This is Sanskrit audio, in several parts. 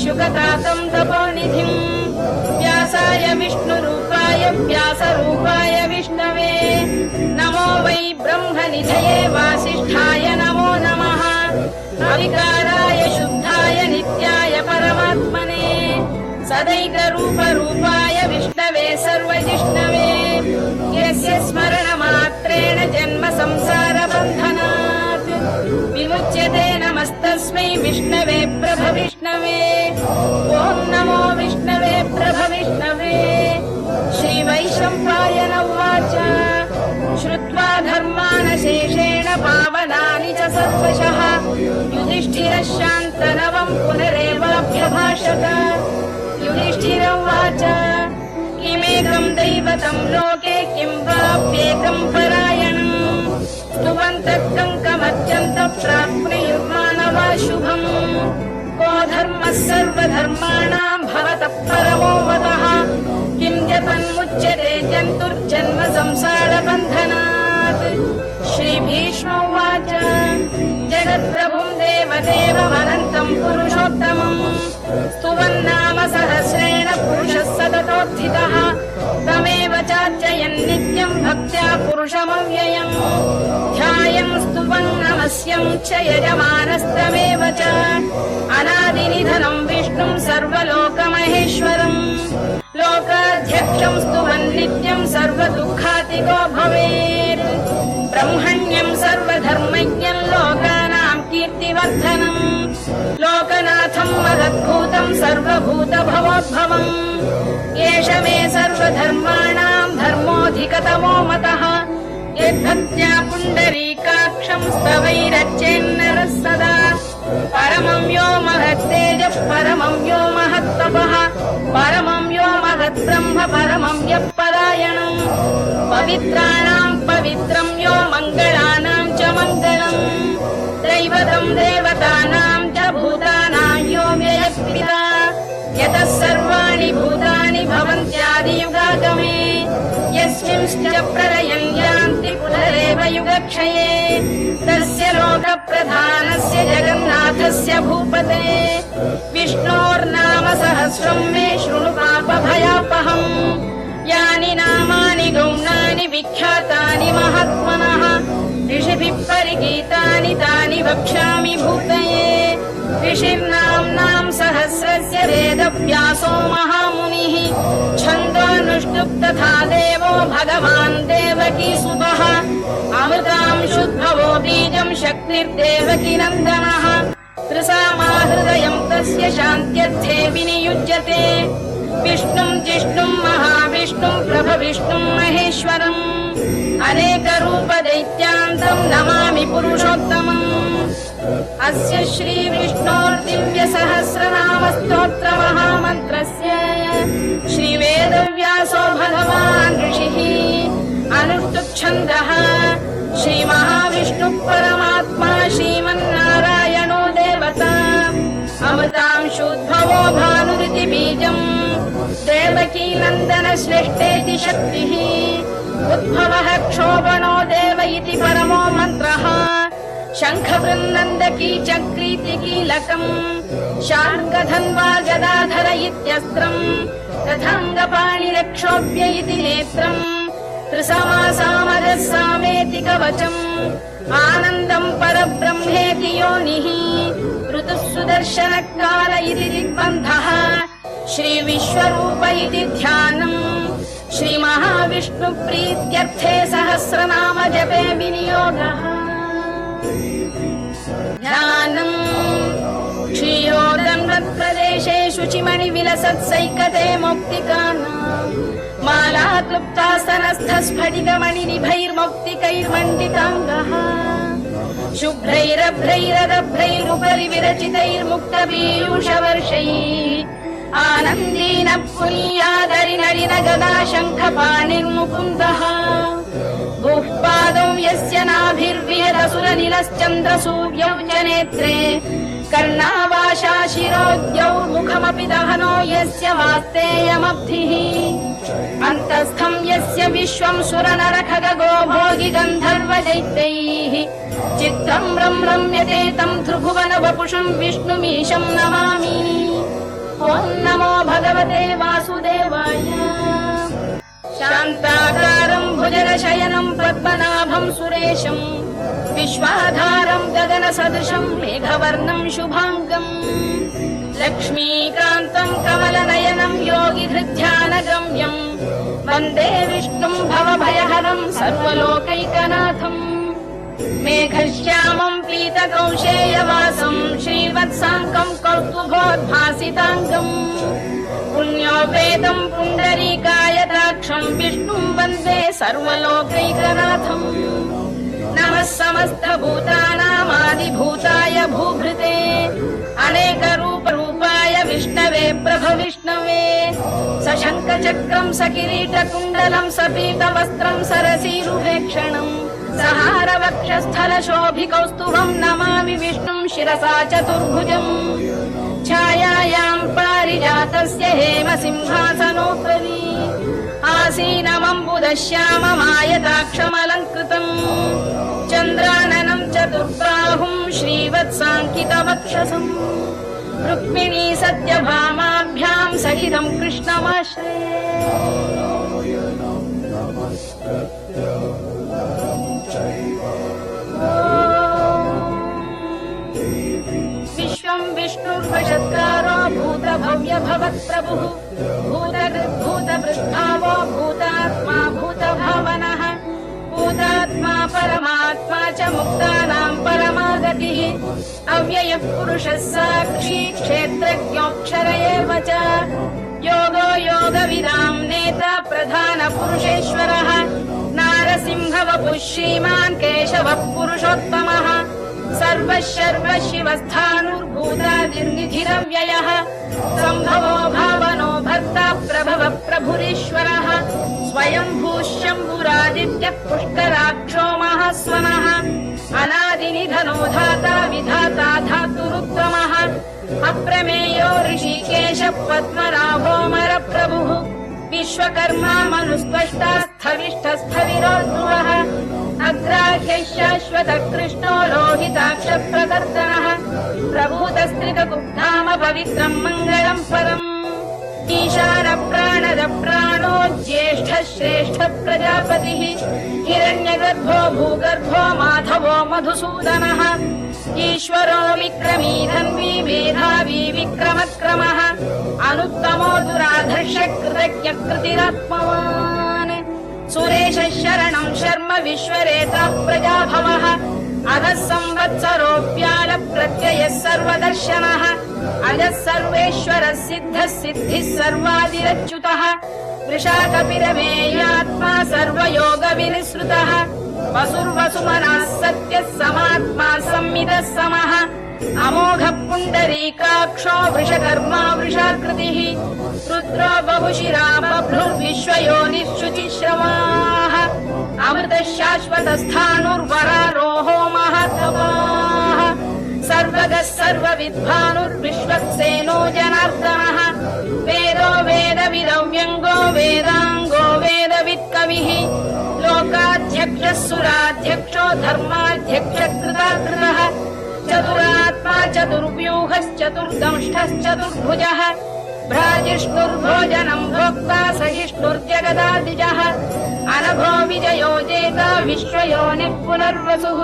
शुकतातं तपोनिधिं व्यासाय विष्णुरूपाय व्यासरूपाय विष्णवे नमो वै ब्रह्मनिधये वासिष्ठाय नमो नमः अविकाराय शुद्धाय नित्याय परमात्मने सदैकरूपरूपाय विष्णवे सर्वजिष्णवे यस्य स्मरणमात्रेण जन्म संसारबन्धनात् विमुच्यते नमस्तस्मै विष्णवे प्रभविष्णवे ॐ नमो विष्णवे प्रभविष्णवे श्रीवैशम्पायन उवाच श्रुत्वा धर्मानशेषेण पावनानि च सर्वशः युधिष्ठिरः शान्तनवं पुनरेवाभ्यभाषत युधिष्ठिर उवाच किमेकं दैवतं लोके किं वाप्येकं परायणम् स्तुवन्तः कङ्कमत्यन्तं प्राप्नुयुर्मानवा शुभम् को धर्मः सर्वधर्माणां भवतः परमो मतः किं यतन्मुच्यते जन्तुर्जन्म संसारबन्धनात् श्रीभीष्म उवाच जगत्प्रभुं देवदेवमनन्तं पुरुषोत्तमम् स्तुवन्नाम सहस्रेण पुरुषः सततोत्थितः तमेव चार्चयन् नित्यं भक्त्या पुरुषमव्ययम् ध्यायन् स्तुवन् नमस्यं च यजमानस्तमेव च अनादिनिधनं विष्णुं सर्वलोकमहेश्वरम् लोकाध्यक्षं स्तुवन् नित्यं सर्वदुःखातिको भवेत् ब्रह्मण्यं सर्वधर्मज्ञं लोकानां कीर्तिवर्धनम् लोकनाथं महद्भूतं सर्वभूतभवोद्भवम् एष मे सर्वधर्माणां धर्मोऽधिकतमो मतः यद्भक्त्या पुण्डरीकाक्षं स्तवैरर्चेन्नरः सदा परमं यो महत्तेजः परमं यो महत्तपः परमं यो महद्ब्रह्म परमं यः परायणम् पवित्राणां पवित्रं यो मङ्गलानां च मङ्गलम् दैवतं देवतानां च भूतानां यो व्ययः यतः सर्वाणि भूतानि भवन्त्यादियुगागमे यस्मिंश्च प्रलयं यान्ति पुनरेव युगक्षये तस्य लोकप्रधानस्य जगन्नाथस्य भूपते विष्णोर्नाम सहस्रं मे शृणु पापभयापहम् यानि नामानि गौणानि विख्यातानि महात्मनः ऋषिभिः परिगीतानि तानि वक्ष्यामि भूतये ऋषिर्नाम्नां सहस्रस्य वेदव्यासो महामुनिः छन्दोऽनुष्टुप् तथा देवो भगवान् देवकीसुतः अमृतां शुद्भवो बीजं शक्तिर्देवकीनन्दनः त्रिसामाहृदयं तस्य शान्त्यर्थे विनियुज्यते विष्णुं जिष्णुं महाविष्णुं प्रभविष्णुं महेश्वरम् अनेकरूपदैत्यान्तं नमामि पुरुषोत्तमम् अस्य श्रीविष्णोर्दिव्यसहस्रनामस्तोत्रमहामन्त्रस्य श्रीवेदव्यासो भगवान् ऋषिः अनुष्टुप्छन्दः श्रीमहाविष्णुः परमात्मा श्रीमन्नारायणो देवता अमृतांशूद्भवो भानुरिति बीजम् देवकीनन्दन श्रेष्ठेति शक्तिः उद्भवः क्षोभणो देव इति परमो मन्त्रः शङ्खवृन्नन्दकी चक्रीति कीलकम् शार्ङ्गधन्वा गदाधर इत्यस्त्रम् तथाङ्गपाणिरक्षोभ्य इति नेत्रम् त्रिसमासामरः सामेति कवचम् आनन्दं परब्रह्मेति योनिः ऋतुः सुदर्शनकाल इति दिग्बन्धः श्रीविश्वरूप इति ध्यानम् श्रीमहाविष्णुप्रीत्यर्थे सहस्रनाम जपे विनियोगः ध्यानम् क्षीरोदन्वत्प्रदेशे शुचिमणिविलसत्सैकते मौक्तिकानाम् माला क्लुप्तासनस्थस्फटिकमणिनिभैर्मौक्तिकैर्मण्डिताङ्गः शुभ्रैरभ्रैरदभ्रैरुपरि विरचितैर्मुक्तपीयूषवर्षैः आनन्दीन पुनीयादरिनरिन गदा शङ्खपाणिर्मुकुन्दः भूः पादौ यस्य नाभिर्विहरसुरनिलश्चन्द्रसूर्यौ च नेत्रे कर्णावाशा शिरोद्यौ मुखमपि दहनो यस्य वास्तेयमब्धिः अन्तस्थं यस्य विश्वं सुरनरखगो भोगि गन्धर्वदैत्यैः चित्रं रम्यते तं त्रिभुवन वपुषं विष्णुमीशं नमामि ॐ नमो भगवते वासुदेवाय। शान्ताकारं भुजगशयनं पद्मनाभं सुरेशं विश्वाधारं गगनसदृशं मेघवर्णं शुभाङ्गं लक्ष्मीकान्तं कमलनयनं योगिधृध्यानगम्यं वन्दे विष्णुं भवभयहरं सर्वलोकैकनाथम्। मेघश्यामं पीतकौशेयवासं श्रीवत्साङ्कं कौस्तुभोद्भासिताङ्गम् पुण्योपेतं पुण्डरीकायताक्षं विष्णुं वन्दे सर्वलोकैकनाथम्। नमः समस्तभूतानामादिभूताय भूभृते अनेकरूपरूपाय विष्णवे प्रभविष्णवे सशङ्खचक्रं सकिरीटकुण्डलं सपीतवस्त्रं सरसीरुहेक्षणम् सहारवक्षस्थलशोभिकौस्तुभं नमामि विष्णुं शिरसा चतुर्भुजम्। छायायां पारिजातस्य हेमसिंहासनोपरि आसीनमम्बुदश्याममायताक्षमलङ्कृतम् चन्द्राननं चतुर्बाहुं श्रीवत्साङ्कितवक्षसम् रुक्मिणी सत्यभामाभ्यां सहितं कृष्णमाश्रये। विश्वं विष्णुर्वशत्कारो भूतभव्य भवत्प्रभुः भूतभृद्भावो भूतात्मा भूतभावनः भूतात्मा परमात्मा च मुक्तानां परमागतिः अव्ययः पुरुषः साक्षी क्षेत्रज्ञोऽक्षर एव च योगो योगविदां नेता प्रधानपुरुषेश्वरः नारसिंहवपुः श्रीमान् केशवः पुरुषोत्तमः सर्वशर्व शिवस्थाणुर्भूतादिर्निधिरव्ययः सम्भवो भावनो भर्ता प्रभवः प्रभुरीश्वरः स्वयंभूशम्भुरादित्यः पुष्कराक्षो महास्वनः अनादिनिधनो धाता विधाता धातुरुत्तमः अप्रमेयो ऋषिकेश पद्मनाभोऽमरप्रभुः विश्वकर्मा मनुस्त्वष्टा स्थविष्ठस्थविरोऽध्रुवः अग्राह्यः शाश्वतः कृष्णो लोहिताक्षप्रकर्दनः प्रभूतस्त्रिककुब्धाम पवित्रं मङ्गलं परम् ईशानप्राणदप्राणो ज्येष्ठः श्रेष्ठः प्रजापतिः हिरण्यगर्भो भूगर्भो माधवो मधुसूदनः ईश्वरो विक्रमी धन्वी मेधावी विक्रमक्रमः अनुत्तमो दुराधर्ष कृतज्ञकृतिरात्मवान् सुरेशः शरणं शर्म विश्वरेता प्रजाभवः अधः संवत्सरोऽप्याल प्रत्ययः सर्वदर्शनः अजः सर्वेश्वरः सिद्धः सिद्धिः सर्वादिरच्युतः वृषाकपिरमेयात्मा सर्वयोगविनिसृतः वसुर्वसुमनः सत्यः समात्मा संमितः समः अमोघः पुण्डरीकाक्षो वृषकर्मा वृषाकृतिः रुद्रो बहुशिरा बभ्रुर्विश्वयोनिःशुचिश्रवाः अमृतः शाश्वतस्थाणुर्वरारोहो महातपाः सर्वगः सर्वविद्वानुर्विश्वक्सेनो जनार्दनः वेदो वेदविदव्यङ्गो वेदाङ्गो वेदवित्कविः लोकाध्यक्षः सुराध्यक्षो धर्माध्यक्षकृताकृतः चतुरात्मा चतुर्व्यूहश्चतुर्दंष्टश्चतुर्भुजः भ्राजिष्णुर्भोजनं भोक्ता सहिष्णुर्जगदादिजः अनघो विजयो जेता विश्वयोनिः पुनर्वसुः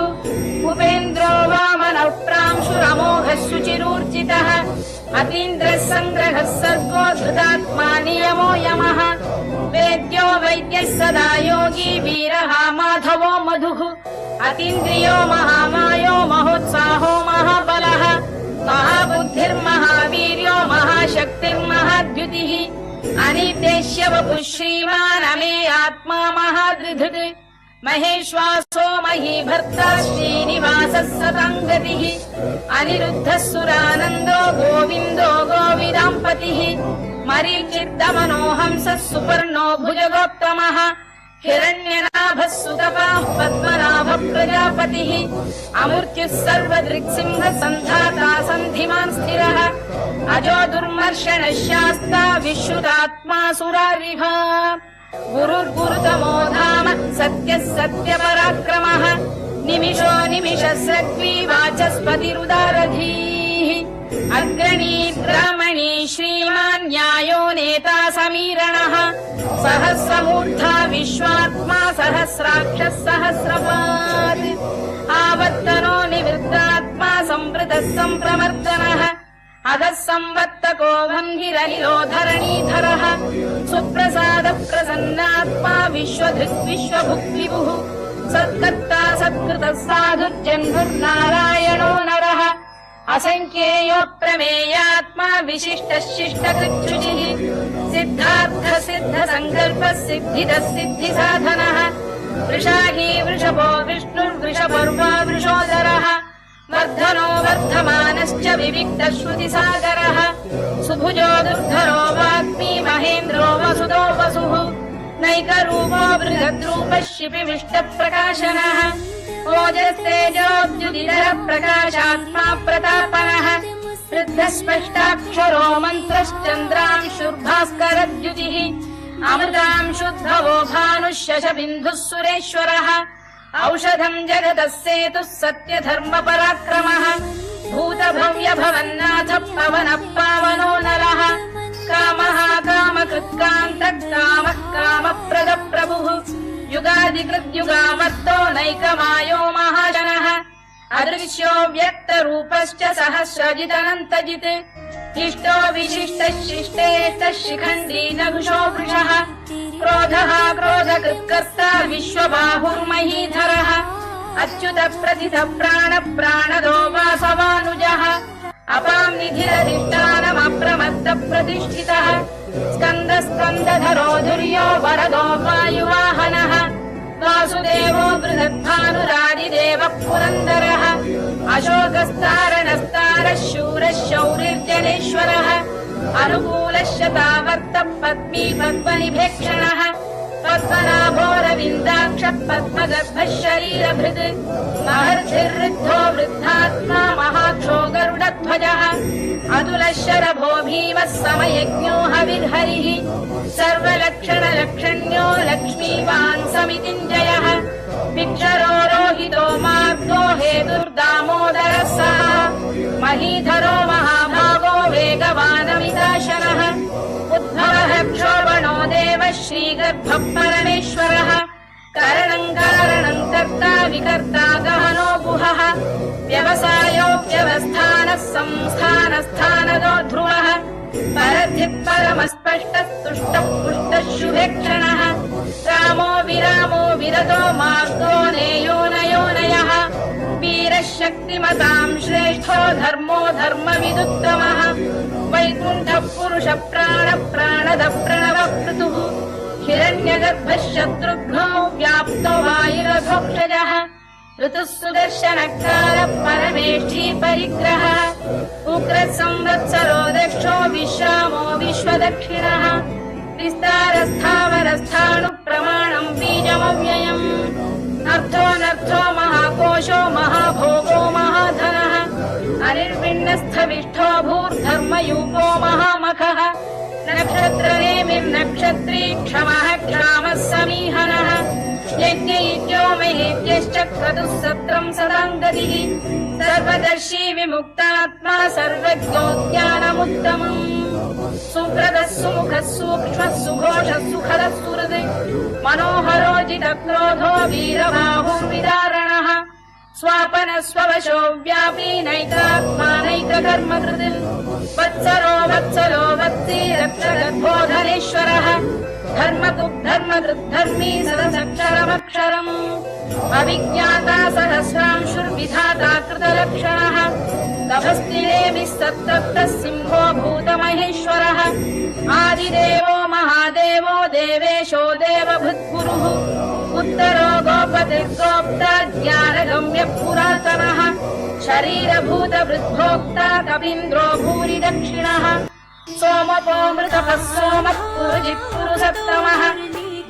उपेन्द्रो वामनः प्रांशुरमोघः शुचिरूर्जितः अतीन्द्रः सङ्ग्रहः सर्गो धृतात्मा नियमो यमः वेद्यो वैद्यः सदा योगी वीरः माधवो मधुः अतीन्द्रियो महामायो महोत्साहो महाबलः महाबुद्धिर्महावीर्यो महाशक्तिर्महाद्युतिः अनिर्देश्य वपुः श्रीमान् अमे आत्मा महाधृधृत् महेश्वासो महीभर्ता श्रीनिवासः सताङ्गतिः अनिरुद्धः सुरानन्दो गोविन्दो गोविदाम्पतिः मरीचिर्दमनोहंसः सुपर्णो भुजगोत्तमः हिरण्यनाभः सुतपाः पद्मनाभः प्रजापतिः अमृत्युः सर्वदृक्सिंह सन्धाता सन्धिमान् स्थिरः अजो दुर्मर्षणः शास्ता विश्रुतात्मा सुरारिभा गुरुर्गुरुतमो धाम सत्यः सत्यपराक्रमः निमिषो निमिषस्रग्वी वाचस्पतिरुदारधीः अग्रणी ब्राह्मणी श्रीमा सहस्रमूर्धा विश्वात्मा सहस्राक्षः सहस्रपात् आवर्तनो निवृत्तात्मा संवृतः सम्प्रमर्दनः अधः संवर्तको वह्निरनिलो धरणीधरः सुप्रसादः प्रसन्नात्मा विश्वधृक् विश्वभुक् विभुः सत्कर्ता सत्कृतः साधुर्जन्मुर्नारायणो नरः असंख्येयो प्रमेयात्मा विशिष्टः शिष्टकृच्छुचिः सिद्धार्थ सिद्ध संकल्पः सिद्धिदः सिद्धिसाधनः वृषाही वृषभो विष्णुर्वृषपर्वा वृषोदरः वर्धनो वर्धमानश्च विविक्तः श्रुतिसागरः सुभुजो दुर्धरो वाग्मी महेन्द्रो वसुदो वसुः नैकरूपो बृहद्रूपः शिपिविष्टप्रकाशनः ओजस्तेजोद्युदितरः प्रकाशात्मा प्रतापनः वृद्धस्पष्टाक्षरो मन्त्रश्चन्द्रांशुर्भास्करद्युतिः अमृतांशुद्धवो भानुः शशबिन्दुः सुरेश्वरः औषधम् जगतः सेतुः सत्यधर्मपराक्रमः भूतभव्यभवन्नाथः पवनः पावनो नरः कामः कामकृत्कान्तः कामः कामप्रदप्रभुः युगादिकृद्युगामत्तो नैकमायो महाजनः अदृश्यो व्यक्तरूपश्च सहस्रजिदनन्तजित् इष्टो विशिष्टः शिष्टेष्टः शिखण्डी नघुषो वृषः क्रोधः क्रोधकृत्कर्ता विश्वबाहुर्महीधरः अच्युतः प्रथितः प्राणदो वासवानुजः अपां निधिरधिष्ठानमप्रमत्तः प्रतिष्ठितः स्कन्दधरो धुर्यो वरदो वायुवाहनः वासुदेवो बृहद्भानुरादिदेवः पुरन्दरः अशोकस्तारणस्तारः शूरः शौरिर्जनेश्वरः अनुकूलः शतावर्तः पद्मी पद्मनिभेक्षणः पद्मनाभोरविन्दाक्षः पद्मगर्भः शरीरभृत् महर्षिर्वृद्धो वृद्धात्मा महाक्षो गरुडध्वजः अतुलः शरभो भीमः समयज्ञो हविर्हरिः सर्वलक्षणलक्षण्यो लक्ष्मीवान् समितिञ्जयः विक्षरो रोहितो मार्गो हेतुर्दामोदरः सः महीधरो महाभागो वेगवानमिताशनः उद्भवः क्षोभणो देवः श्रीगर्भः परमेश्वरः करणम् कारणम् कर्ता विकर्ता गहनो गुहः व्यवसायो व्यवस्थानः संस्थानस्थानदो ध्रुवः परद्धिः परमस्पष्टः तुष्टः पुष्टः शुभेक्षणः रामो विरामो विरतो मार्गो नेयो नयोनयः वीरः शक्तिमताम् श्रेष्ठो धर्मो धर्मविदुत्तमः वैकुण्ठः पुरुषः प्राणदः प्रणवः पृथुः हिरण्यगर्भः शत्रुघ्नो व्याप्तो वायुरधोक्षजः ऋतुः सुदर्शनकारः परमेष्ठी परिग्रहः उग्रः संवत्सरो दक्षो विश्रामो विश्वदक्षिणः विस्तारस्थावरस्थाणुः प्रमाणम् बीजमव्ययम् अर्थोऽनर्थो महाकोशो महाभोगो महाधनः अनिर्विण्णस्थविष्ठो भूर्धर्मयूपो महामखः नक्षत्रनेमिर्नक्षत्री क्षमः क्षामः समीहनः यज्ञयज्ञो महेज्ञश्च क्रतुः सत्रम् सदाङ्गतिः सर्वदर्शी विमुक्तात्मा सर्वज्ञो ज्ञानमुत्तमम् सुव्रतः सुमुखः सूक्ष्मः सुघोषः सुखदः सुहृत् मनोहरोजितक्रोधो वीरबाहुर्विदारणः स्वापनः स्ववशो व्यापी नैकात्मा नैककर्मकृत् वत्सलो वत्सी रक्षगर्भोधनेश्वरः धर्मकृद्धर्मी सदसक्षरमक्षरम् अविज्ञाता सहस्रांशुर्विधाता कृतलक्षणः तपस्तिरेभिः सत्तप्तः सिंहो भूतमहेश्वरः आदिदेवो महादेवो देवेशो देवभृद्गुरुः उत्तरो गोपतिर्गोप्ता ज्ञानगम्यः पुरातनः शरीरभूतवृद्भोक्ता कवीन्द्रो भूरि दक्षिणः सोमपोमृतपः सोमः पुरुजित्पुरुषत्तमः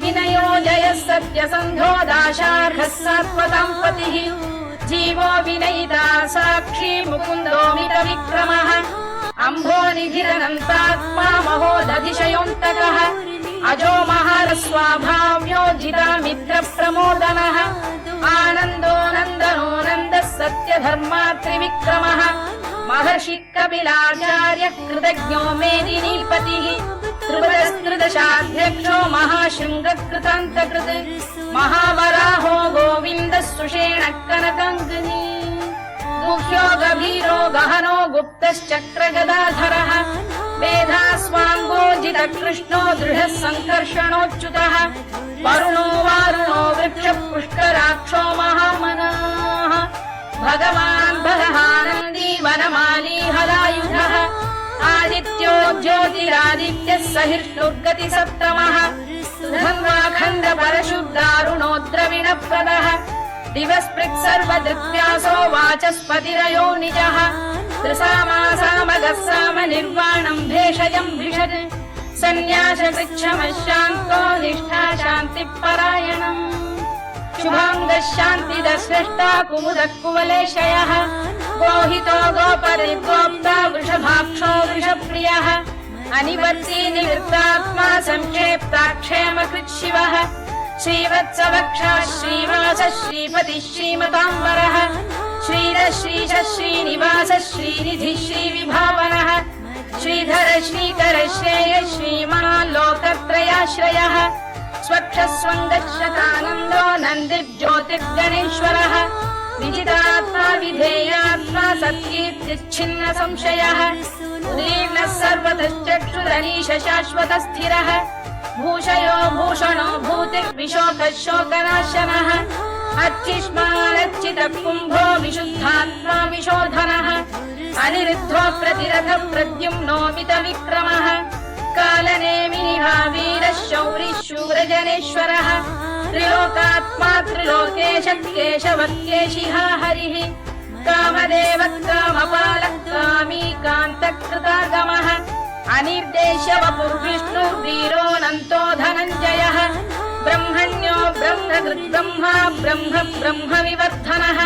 विनयो जयः सत्यसन्धो दाशार्हः सात्वताम् पतिः जीवो विनयिता साक्षी मुकुन्दोमितविक्रमः अम्भोनिधिरनन्तात्मा महोदधिशयोऽन्तकः अजो महारस्वाभाव्यो जितामित्रप्रमोदनः आनन्दो नन्दनो नन्दः सत्यधर्मा त्रिविक्रमः महर्षि कपिलाचार्य कृतज्ञो मेदिनीपतिः त्रिपदस्त्रिदशाध्यक्षो महाशृङ्गकृतान्तकृत् महावराहो गोविन्दः सुषेण कनकाङ्गनी गुह्यो गभीरो गहनो गुप्तश्चक्रगदाधरः वेदास्वाङ्गोजित कृष्णो दृढः सङ्कर्षणोच्युतः वरुणो वारुणो वृक्षपुष्कराक्षो महामनाः भगवान् बलहानन्दी वनमाली हलायुधः आदित्यो ज्योतिरादित्यः सहिष्णुर्गतिसप्तमः धन्वाखण्ड परशुद्धारुणो द्रविणप्रदः दिवस्पृक् सर्वदृक्व्यासो वाचस्पतिरयो निजः त्रिसामासामगः साम निर्वाणम् भेषजम् भिषज सन्न्यासकृच्छमशान्तो निष्ठा शान्तिपरायणम् शुभाङ्गः शान्तिदस्रष्टा कुमुदः कुवलेशयः गोहितो गोपरिगोप्ता वृषभाक्षो वृषप्रियः अनिवर्ती निवृत्तात्मा संक्षेप्ताक्षेमकृत् शिवः श्रीवत्सवक्षः श्रीवासः श्रीपतिः श्रीमताम्बरः श्रीरः श्रीशः श्रीनिवासः श्रीनिधिः श्रीविभावनः श्रीधर श्रीकर श्रेयः श्रीमान् लोकत्रयाश्रयः स्वक्षस्वङ्गशतानन्दो नन्दिर्ज्योतिर्गणेश्वरः विजितात्मा विधेयात्मा सत्कीर्तिच्छिन्न संशयः उदीर्णः सर्वतश्चक्षुरनीश शाश्वतस्थिरः भूषयो भूषणो भूतिर्विशोकः शोकनाशनः अर्चिष्मानर्चितः कुम्भो विशुद्धात्मा विशोधनः अनिरुद्धो प्रतिरथ प्रद्युम्नो मितविक्रमः कालनेमिनिहा वीरः शौरिः शूरजनेश्वरः त्रिलोकात्मा त्रिलोकेशः केशवत्केशिहा हरिः कामदेवः कामपालः कामी कान्तकृतागमः अनिर्देश्य वपुर्विष्णुर्वीरोऽनन्तो धनञ्जयः ब्रह्मण्यो ब्रह्मकृद्ब्रह्मा ब्रह्म ब्रह्मविवर्धनः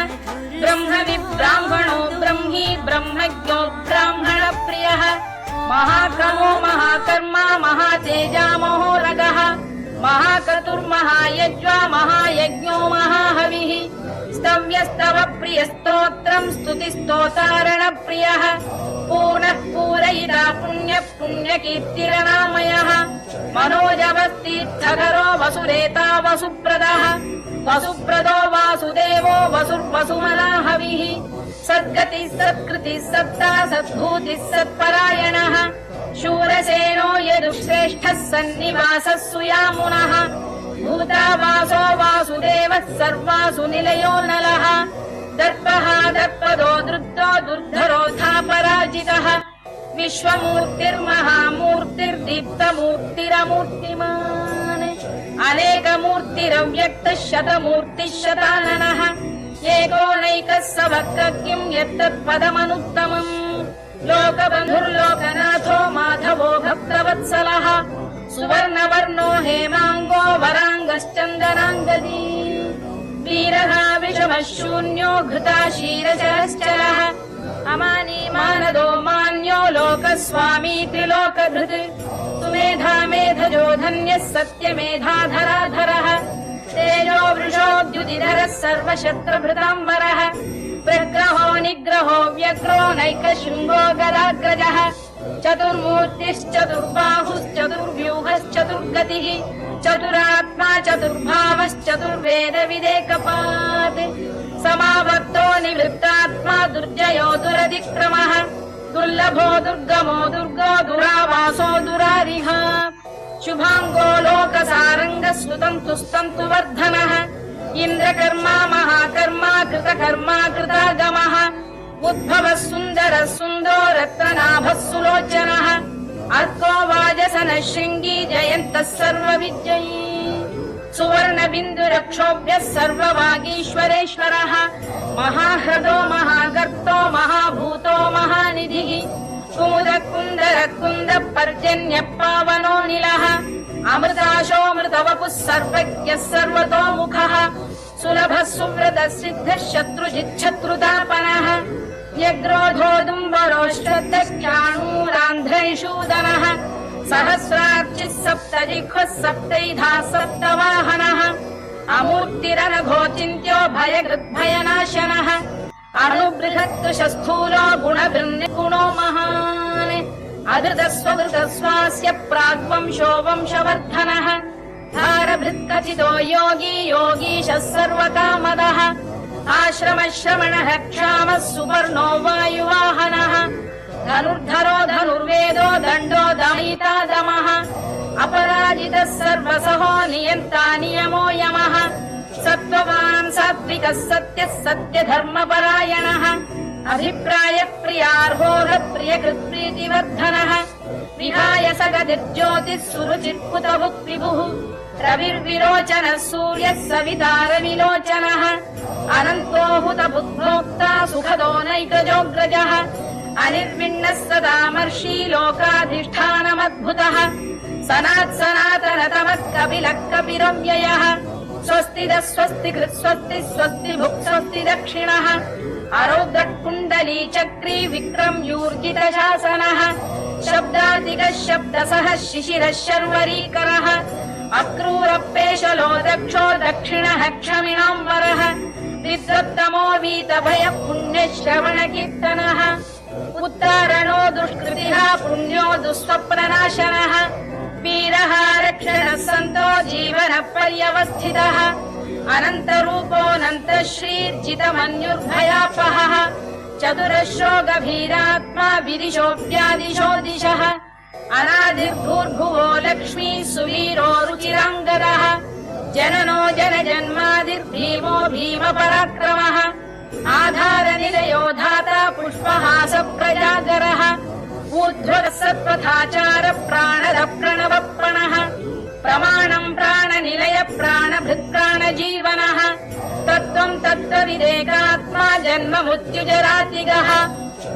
ब्रह्मविब्राह्मणो ब्रह्मी ब्रह्मज्ञो ब्राह्मणप्रियः महाक्रमो महाकर्मा महातेजा महोरगः महाक्रतुर्महायज्वा महायज्ञो महाहविः स्तव्यस्तव प्रियस्तोत्रम् स्तुतिस्तोतारणप्रियः पूर्णः पूरयिता पुण्यः पुण्यकीर्तिरनामयः मनोजवस्तीर्थकरो वसुरेता वसुप्रदः वसुप्रदो वासुदेवो वसुर्वसुमनाहविः सद्गतिः सत्कृतिः सत्ता सद्भूतिः सत्परायणः शूरसेनो यदुश्रेष्ठः सन्निवासः सुयामुनः भूतावासो वासुदेवः सर्वासु निलयो नलः दर्पः दर्पदो दृद्धो दुर्धरोऽथापराजितः विश्वमूर्तिर्महामूर्तिर्दीप्तमूर्तिरमूर्तिमान् अनेकमूर्तिरव्यक्तः शतमूर्तिः शताननः एकोनैकः सभक्तकिम् यत्तत्पदमनुत्तमम् लोकबन्धुर्लोकनाथो माधवो भक्तवत्सलः सुवर्णवर्णो हेमाङ्गो वराङ्गश्चन्दनाङ्गदी वीरः विषमः शून्यो घृता क्षीरचरश्चरः अमानी मानदो मान्यो लोकस्वामी त्रिलोकधृत् सुमेधा मेधजो धन्यः सत्यमेधाधराधरः तेजो वृषोद्युतिधरः सर्वशत्रभृताम्बरः प्रग्रहो निग्रहो व्यग्रो नैकशृङ्गो गदाग्रजः चतुर्मूर्तिश्चतुर्बाहुश्चतुर्व्यूहश्चतुर्गतिः चतुरात्मा चतुर्भावश्चतुर्वेदविदेकपात् समावर्तो निवृत्तात्मा दुर्जयो दुरतिक्रमः दुर्लभो दुर्गमो दुर्गो दुरावासो दुरारिः शुभाङ्गो लोकसारङ्गः स्तुतन्तु स्तन्तु वर्धनः इन्द्रकर्मा महाकर्मा कृतकर्मा कृतागमः उद्भवः सुन्दरः सुन्दो रत्ननाभः सुलोचनः अर्को वाजसनः शृङ्गी जयन्तः सर्वविजयी सुवर्णबिन्दुरक्षोभ्यः सर्ववागीश्वरेश्वरः महाह्रदो महागर्तो महाभूतो महानिधिः कुमुदकुन्दरकुन्द पर्जन्यः पावनो निलः अमृताशोऽमृतवपुः सर्वज्ञः सर्वतोमुखः सुलभः सुव्रतः सिद्धः शत्रुजिच्छत्रुतापनः न्यग्रोधोदुम्बरोष्टदक्षाणूरान्ध्रैषूदनः सहस्रार्चिः सप्तजिह्वः सप्तैधा सप्तवाहनः अमूर्तिरनघोचिन्त्यो भयकृद्भयनाशनः अणुबृहत्तु स्थूलो गुणभिर्निर्गुणो महान् अधृतस्वधृतस्वास्य प्राग्वंशो वंशवर्धनः धारभृत्कथितो योगी योगीशः सर्वकामदः आश्रमश्रमणः क्षामः सुपर्णो वायुवाहनः धनुर्धरो धनुर्वेदो दण्डो दमयिता दमः अपराजितः सर्वसहो नियन्ता नियमो यमः सत्त्ववान् सात्विकः सत्यः सत्यधर्मपरायणः अभिप्राय प्रियार्होरप्रियकृत्प्रीतिवर्धनः विहाय सगतिर्ज्योतिः सुरुचिर्कुतभुक् विभुः रविर्विरोचनः सूर्यः सविता रविलोचनः अनन्तो हुतबुद्भोक्ता सुखदो नैकजोऽग्रजः अनिर्विण्णः सदामर्षी लोकाधिष्ठानमद्भुतः सनात्सनातनतमः कपिलः कपिरव्ययः स्वस्तिदः स्वस्तिकृत् स्वस्ति स्वस्ति भुक् स्वस्ति दक्षिणः अरौद्रकुण्डली चक्री विक्रम्यूर्जितशासनः शब्दातिकः शब्दसः शिशिरः शर्वरीकरः अक्रूरपेशलो दक्षो दक्षिणः क्षमिणाम्बरः विद्वत्तमो वीतभयः पुण्यश्रवणकीर्तनः उत्तारणो दुष्कृतिः पुण्यो दुःस्वप्ननाशनः वीरः रक्षणः सन्तो जीवनः पर्यवस्थितः अनन्तरूपोऽनन्तश्रीर्जितमन्युर्भयापहः चतुरश्रो गभीरात्मा विदिशोऽप्यादिशो दिशः अनादिर्भूर्भुवो लक्ष्मी सुवीरो रुचिराङ्गदः जननो जनजन्मादिर्भीमो भीमपराक्रमः आधारनिलयो धाता पुष्पहास प्रजागरः ऊर्ध्वः सत्त्वथाचार प्राणद प्रणवप्रणः प्रमाणम् प्राणनिलय प्राणभृत्प्राणजीवनः तत्त्वम् तत्त्वविदेकात्मा जन्म मृत्युजरातिगः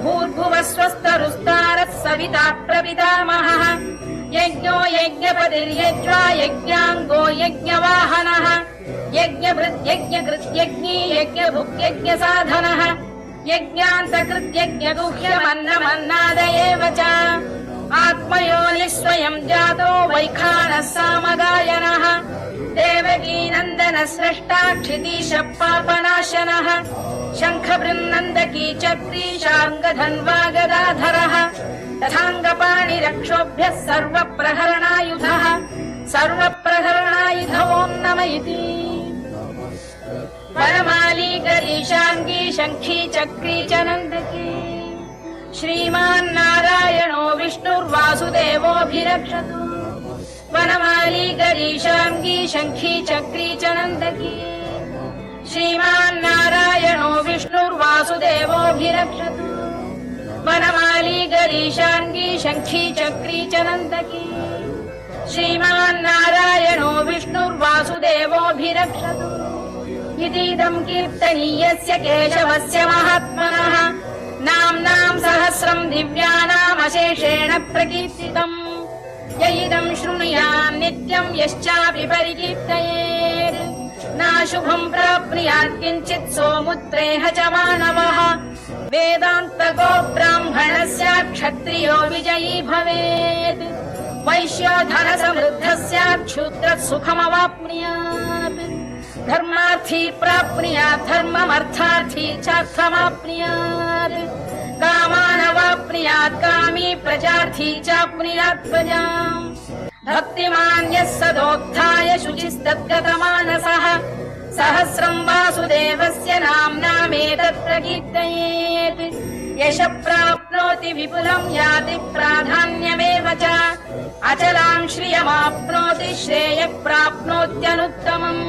भूर्भुवः स्वस्तरुस्तारः सविता प्रपितामहः यज्ञो यज्ञपतिर्यज्वा यज्ञाङ्गो यज्ञवाहनः यज्ञभृद्यज्ञकृत्यज्ञी यज्ञभुक्यज्ञसाधनः यज्ञान्तकृत्यज्ञगुह्यमन्नमन्नाद एव च आत्मयोनिः स्वयम् जातो वैखानः सामगायनः देवकीनन्दनः स्रष्टा क्षितीशः पापनाशनः शङ्खबृन्नन्दकी चक्री शार्ङ्गधन्वा गदाधरः तथाङ्गपाणिरक्षोभ्यः सर्वप्रहरणायुधः सर्वप्रहरणायुध ॐ नम इति वनमाली गरीशाङ्गी शङ्खी चक्री च नन्दकी श्रीमान्नारायणो विष्णुर्वासुदेवोऽभिरक्षतु वनमाली गरीशाङ्गी शङ्खी चक्री च नन्दकी श्रीमान्नारायणो विष्णुर्वासुदेवोऽभिरक्षतु वनमाली गरीशाङ्गी शङ्खी चक्री च नन्दकी श्रीमान्नारायणो विष्णुर्वासुदेवोऽभिरक्षतु इतीदम् कीर्तनीयस्य केशवस्य महात्मनः नाम्नाम् सहस्रम् दिव्यानामशेषेण प्रकीर्तितम् य इदम् शृणुयान् नित्यम् यश्चापि परिकीर्तयेत् नाशुभम् प्राप्नुयात् किञ्चित् सोमुत्रेह च मानवः वेदान्तको ब्राह्मणः स्यात् क्षत्रियो विजयी भवेत् वैश्यो धनसमृद्धः स्यात् शूद्रः सुखमवाप्नुयात् धर्मार्थी प्राप्नुयात् धर्ममर्थार्थी चार्थमाप्नुयात् कामानवाप्नुयात् कामी प्रजार्थी चाप्नुयात् प्रजाम् भक्तिमान् यः सदोत्थाय शुचिस्तद्गतमानसः सहस्रम् वासुदेवस्य नाम्नामेतत् प्रकीर्तयेत् यशः प्राप्नोति विपुलम् याति प्राधान्यमेव च अचलाम् श्रियमाप्नोति श्रेयः प्राप्नोत्यनुत्तमम्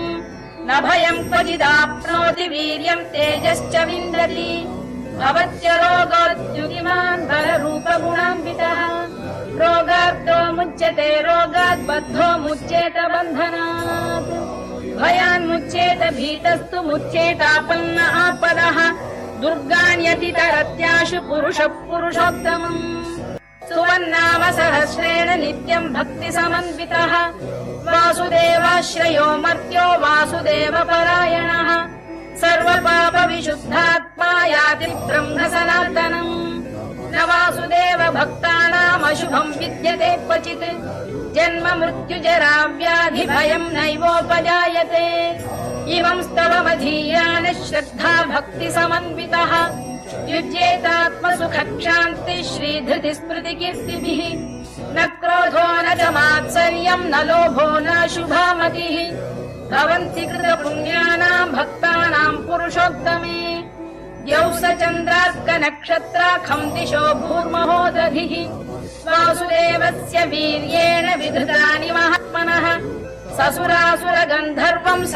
न भयम् क्वचिदाप्नोति वीर्यम् तेजश्च विन्दति भवत्य रोगोद्युतिमान् बलरूपगुणान्वितः रोगार्तो मुच्यते रोगात् बद्धो मुच्येत बन्धनात् भयान्मुच्येत भीतस्तु मुच्येतापन्न आपदः दुर्गाण्यतितरत्याशु पुरुषः पुरुषोत्तमम् सुवन्नाम सहस्रेण नित्यम् भक्तिसमन्वितः वासुदेवाश्रयो मर्त्यो वासुदेवपरायणः सर्वपापविशुद्धात्मा याति ब्रह्म सनातनम् न वासुदेव भक्तानामशुभम् विद्यते क्वचित् जन्म मृत्युजरा व्याधि भयम् नैवोपजायते इमं स्तवमधीयान श्रद्धा भक्ति समन्वितः युज्येतात्मसुखक्षान्ति श्रीधृति स्मृति कीर्तिभिः न क्रोधो न च मात्सर्यं न लोभो न शुभामतिः भवन्ति कृतपुण्यानां भक्तानां पुरुषोत्तमे द्यौः स चन्द्रार्कनक्षत्राखं दिशो भूर्महोदधिः वासुदेवस्य वीर्येण विधृतानि महात्मनः ससुरासुरगन्धर्वं स